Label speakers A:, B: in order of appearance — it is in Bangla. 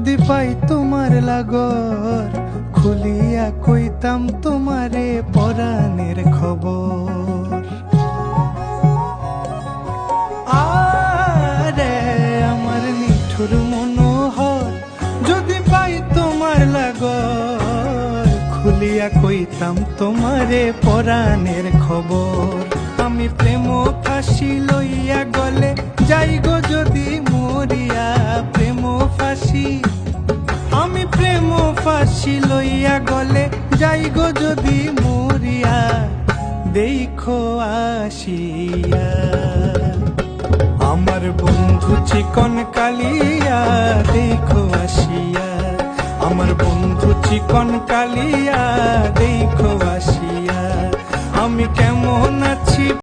A: যদি পাই তোমার লাগর, খুলিয়া কইতাম তোমারে পরাণের খবর। আরে আমার নিঠুর মনোহর, যদি পাই তোমার লাগর, খুলিয়া কইতাম তোমারে পরাণের খবর। আমি প্রেম ফাঁসি লইয়া গলে যাই গো যদি মরিয়া, প্রেম ফাঁসি, আমি প্রেম ফাঁসি লইয়া গলে যাই গো যদি মরিয়া, দেখো আসিয়া আমার বন্ধু চিকন কালিয়া, দেখো আসিয়া আমার বন্ধু চিকন কালিয়া, দেখো আসিয়া আমি কেমন আছি।